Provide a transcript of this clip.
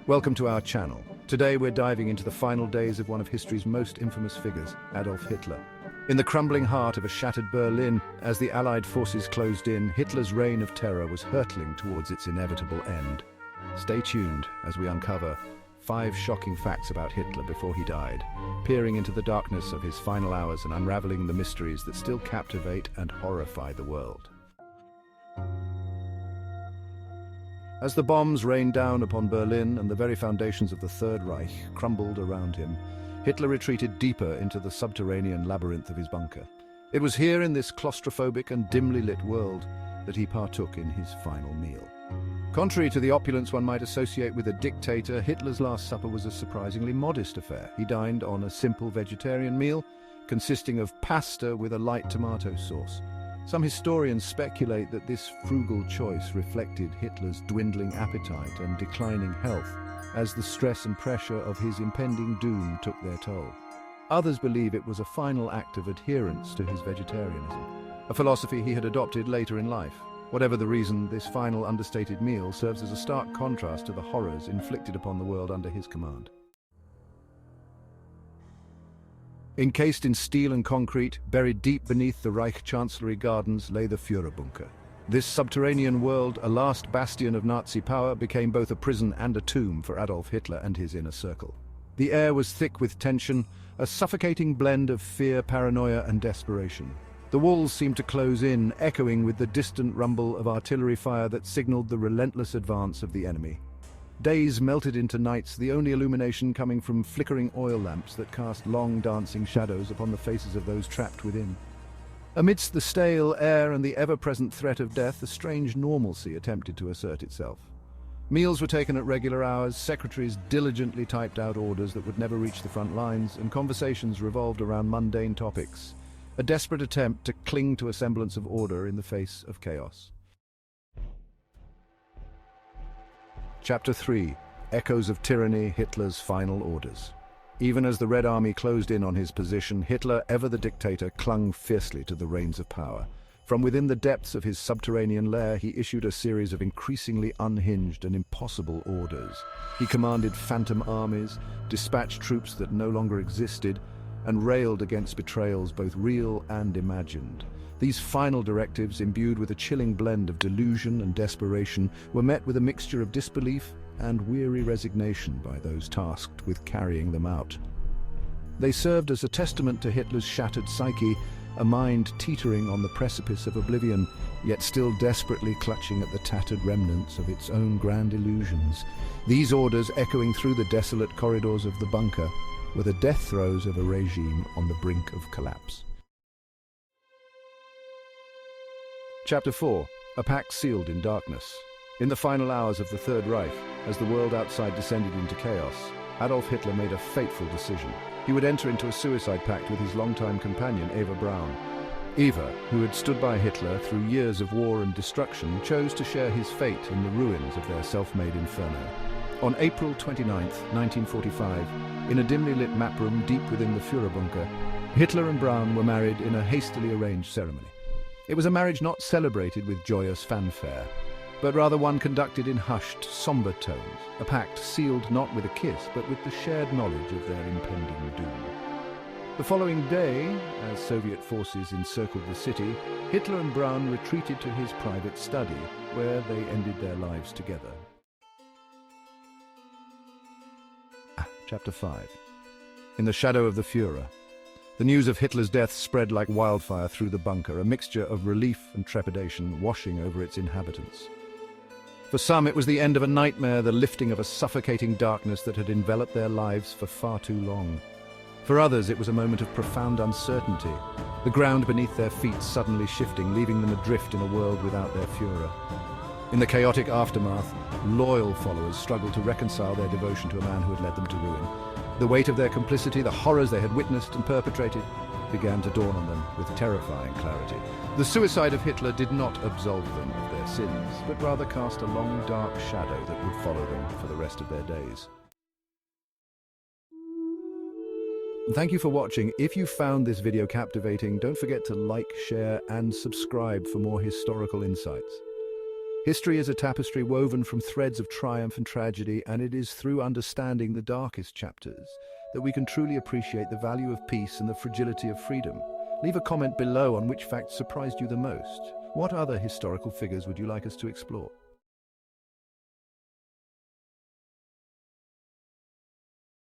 Welcome to our channel. Today we're diving into the final days of one of history's most infamous figures, Adolf Hitler. In the crumbling heart of a shattered Berlin, as the Allied forces closed in, Hitler's reign of terror was hurtling towards its inevitable end. Stay tuned as we uncover 5 shocking facts about Hitler before he died, peering into the darkness of his final hours and unraveling the mysteries that still captivate and horrify the world. As the bombs rained down upon Berlin and the very foundations of the Third Reich crumbled around him, Hitler retreated deeper into the subterranean labyrinth of his bunker. It was here in this claustrophobic and dimly lit world that he partook in his final meal. Contrary to the opulence one might associate with a dictator, Hitler's Last Supper was a surprisingly modest affair. He dined on a simple vegetarian meal consisting of pasta with a light tomato sauce. Some historians speculate that this frugal choice reflected Hitler's dwindling appetite and declining health as the stress and pressure of his impending doom took their toll. Others believe it was a final act of adherence to his vegetarianism, a philosophy he had adopted later in life. Whatever the reason, this final understated meal serves as a stark contrast to the horrors inflicted upon the world under his command. Encased in steel and concrete, buried deep beneath the Reich Chancellery gardens, lay the Führerbunker. This subterranean world, a last bastion of Nazi power, became both a prison and a tomb for Adolf Hitler and his inner circle. The air was thick with tension, a suffocating blend of fear, paranoia, and desperation. The walls seemed to close in, echoing with the distant rumble of artillery fire that signaled the relentless advance of the enemy. Days melted into nights, the only illumination coming from flickering oil lamps that cast long dancing shadows upon the faces of those trapped within. Amidst the stale air and the ever-present threat of death, a strange normalcy attempted to assert itself. Meals were taken at regular hours, secretaries diligently typed out orders that would never reach the front lines, and conversations revolved around mundane topics, a desperate attempt to cling to a semblance of order in the face of chaos. Chapter 3. Echoes of Tyranny, Hitler's Final Orders. Even as the Red Army closed in on his position, Hitler, ever the dictator, clung fiercely to the reins of power. From within the depths of his subterranean lair, he issued a series of increasingly unhinged and impossible orders. He commanded phantom armies, dispatched troops that no longer existed, and railed against betrayals both real and imagined. These final directives, imbued with a chilling blend of delusion and desperation, were met with a mixture of disbelief and weary resignation by those tasked with carrying them out. They served as a testament to Hitler's shattered psyche, a mind teetering on the precipice of oblivion, yet still desperately clutching at the tattered remnants of its own grand illusions. These orders, echoing through the desolate corridors of the bunker, were the death throes of a regime on the brink of collapse. Chapter 4. A pact sealed in darkness. In the final hours of the Third Reich, as the world outside descended into chaos, Adolf Hitler made a fateful decision. He would enter into a suicide pact with his longtime companion, Eva Braun. Eva, who had stood by Hitler through years of war and destruction, chose to share his fate in the ruins of their self-made inferno. On April 29, 1945, in a dimly lit map room deep within the Führerbunker, Hitler and Braun were married in a hastily arranged ceremony. It was a marriage not celebrated with joyous fanfare, but rather one conducted in hushed, somber tones, a pact sealed not with a kiss, but with the shared knowledge of their impending doom. The following day, as Soviet forces encircled the city, Hitler and Braun retreated to his private study, where they ended their lives together. Chapter 5. In the shadow of the Führer. The news of Hitler's death spread like wildfire through the bunker, a mixture of relief and trepidation washing over its inhabitants. For some, it was the end of a nightmare, the lifting of a suffocating darkness that had enveloped their lives for far too long. For others, it was a moment of profound uncertainty, the ground beneath their feet suddenly shifting, leaving them adrift in a world without their Führer. In the chaotic aftermath, loyal followers struggled to reconcile their devotion to a man who had led them to ruin. The weight of their complicity, the horrors they had witnessed and perpetrated, began to dawn on them with terrifying clarity. The suicide of Hitler did not absolve them of their sins, but rather cast a long, dark shadow that would follow them for the rest of their days. Thank you for watching. If you found this video captivating, don't forget to like, share, and subscribe for more historical insights. History is a tapestry woven from threads of triumph and tragedy, and it is through understanding the darkest chapters that we can truly appreciate the value of peace and the fragility of freedom. Leave a comment below on which fact surprised you the most. What other historical figures would you like us to explore?